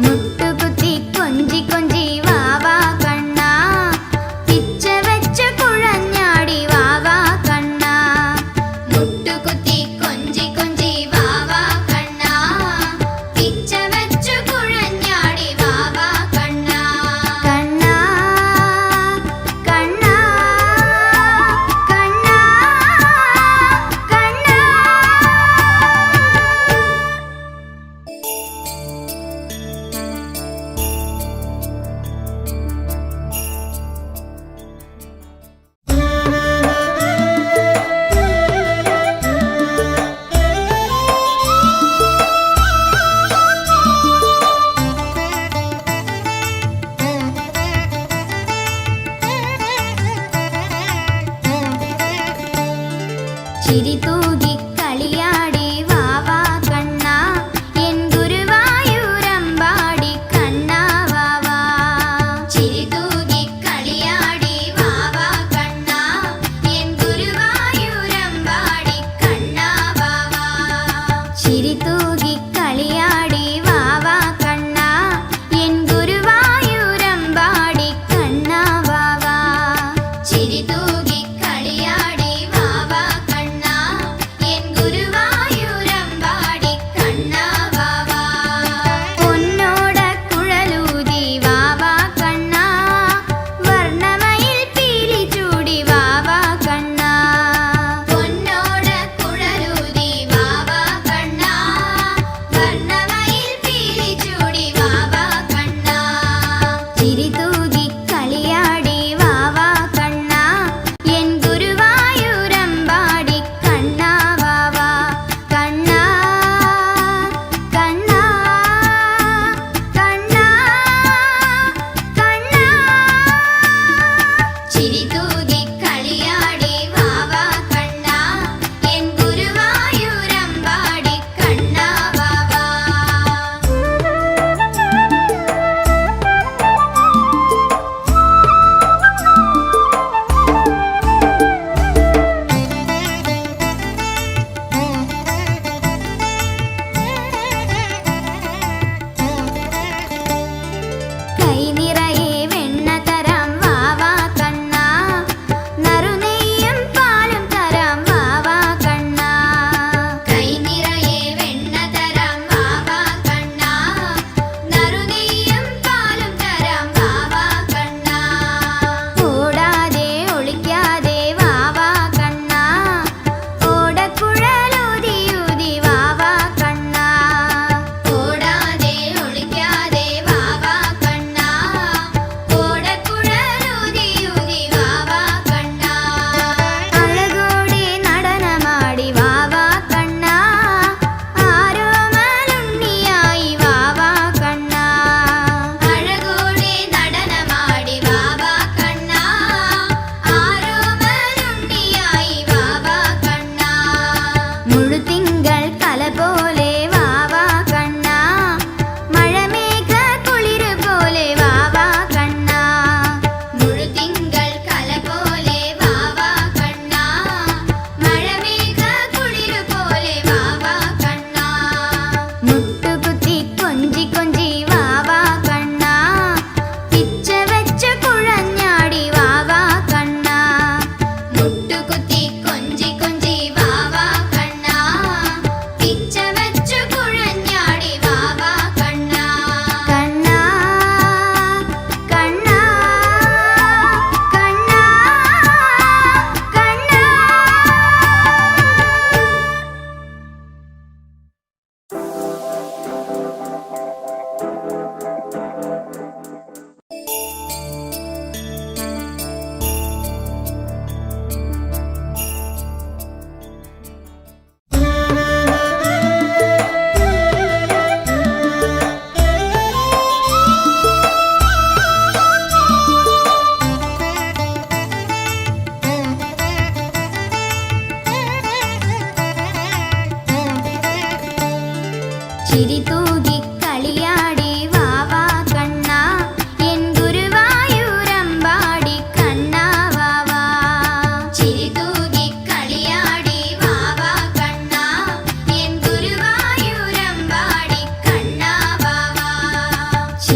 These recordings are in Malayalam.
മുട്ടുകുത്തി കൊഞ്ചി കൊഞ്ചി വാവാ കണ്ണാ, പിച്ച വെച്ച് കുഴഞ്ഞാടി വാവാ കണ്ണാ. മുട്ടുകുത്തി കൊഞ്ചി കൊഞ്ചി വാവാ കണ്ണാ, പിച്ച വെച്ച് കുഴഞ്ഞാടി വാവാ കണ്ണാ. കണ്ണാ കണ്ണാ കണ്ണാ കണ്ണാ. ചിരി തൂകി കളിയാടി വാവാ കണ്ണാ, എൻ ഗുരുവായൂരമ്പാടി കണ്ണാ വാവാ. ചിരി തൂകി കളിയാടി വാവാ കണ്ണാ, എൻ ഗുരുവായൂരമ്പാടി കണ്ണാ വാവാ. ചിരി തൂകി കളിയാടി വാവാ കണ്ണാ, എൻ ഗുരുവായൂരമ്പാടി കണ്ണാ വാവാ. ചിരി തൂകി കളിയാടി വാവാ കണ്ണാ,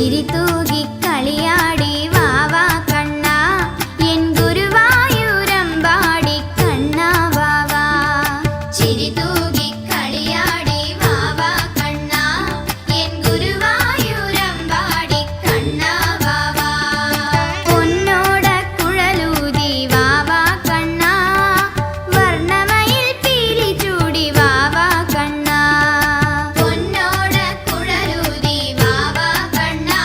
ചിരി തൂകി കളിയാടി വാവാ കണ്ണാ എൻ ഗുരുവായൂരമ്പാടി കണ്ണാ വാവാ ചിരി തൂകി കളിയാടി വാവാ കണ്ണാ എൻ ഗുരുവായൂരമ്പാടി കണ്ണാ വാവാ പൊന്നോട കുഴലൂതി വാവാ കണ്ണാ വർണ്ണമയിൽ പീലി ചൂടി വാവാ കണ്ണാ പൊന്നോട കുഴലൂതി വാവാ കണ്ണാ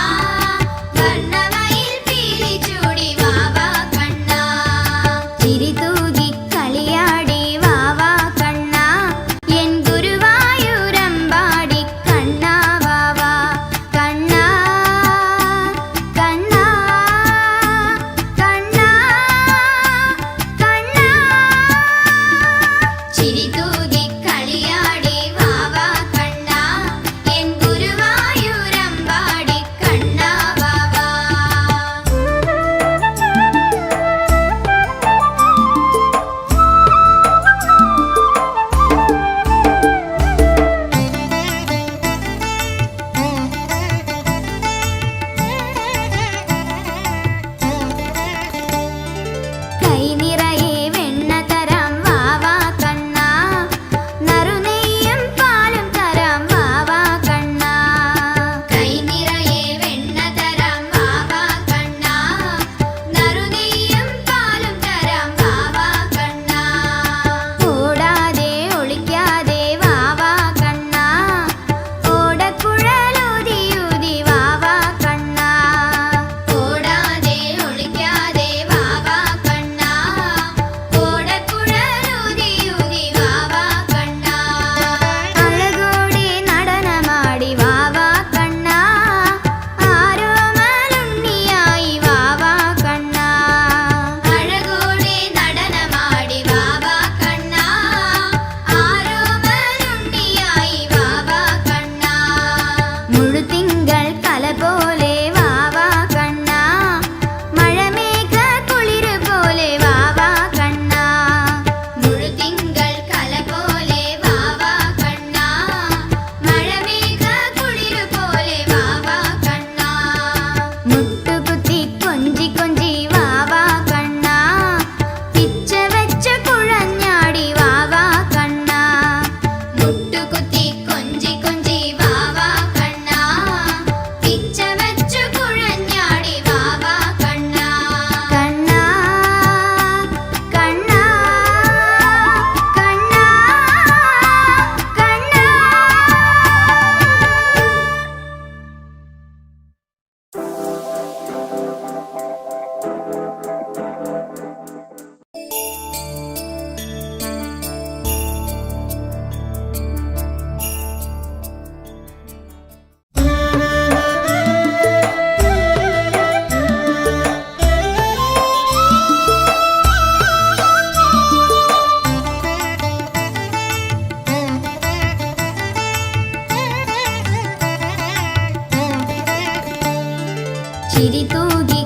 വർണ്ണമയിൽ പീലി ചൂടി വാവാ കണ്ണാ ചിരി തൂകി കളിയാടി വാവാ കണ്ണാ എൻ ഗുരുവായൂരമ്പാടി കണ്ണാ വാവാ കണ്ണാ കണ്ണാ കണ്ണാ കണ്ണാ ചിരി തൂകി കളിയാടി വാവാ കണ്ണാ എൻ ഗുരുവായൂരമ്പാടി കണ്ണാ വാവാ കൈ നിറയെ വെണ്ണ തരാം വാവാ കണ്ണാ നറുനെയ്യും പാലും തരാം വാവാ കണ്ണാ കൈ നിറയെ വെണ്ണ തരാം വാവാ കണ്ണാ നറുനെയ്യും പാലും തരാം വാവാ കണ്ണാ ഓടാതെ ഒളിക്കാതെ വാവാ കണ്ണാ ഓടക്കുഴലൂതിയൂതി വാവാ കണ്ണാ ഓടാതെ ഒളിക്കാതെ വാവാ കണ്ണാ ഓടക്കുഴലൂതിയൂതി വാവാ കണ്ണാ അഴകോടെ നടനമാടി വാവാ കണ്ണാ ആരോമലുണ്ണിയായി വാവാ കണ്ണാ അഴകോടെ നടനമാടി വാവാ കണ്ണാ ആരോമലുണ്ണിയായി വാവാ കണ്ണാ മുഴുതിങ്കൾ കല പോലെ വാവാ കണ്ണാ മഴമേഘ കുളിര് പോലെ വാവാ കണ്ണാ മുഴുതിങ്കൾ കല പോലെ വാവാ കണ്ണാ മഴമേഘ കുളിര് പോലെ വാവാ കണ്ണാ മുട്ടുകുത്തി കൊഞ്ചി കൊഞ്ചി വാവാ കണ്ണാ പിച്ച വെച്ച കുഴഞ്ഞാടി വാവാ കണ്ണാ മുട്ടുകുത്തി കൊഞ്ചി കൊഞ്ചി വാവാ കണ്ണാ പിച്ച വെച്ച കുഴഞ്ഞാടി വാവാ കണ്ണാ കണ്ണാ കണ്ണാ കണ്ണാ കണ്ണാ ചിരി തൂകി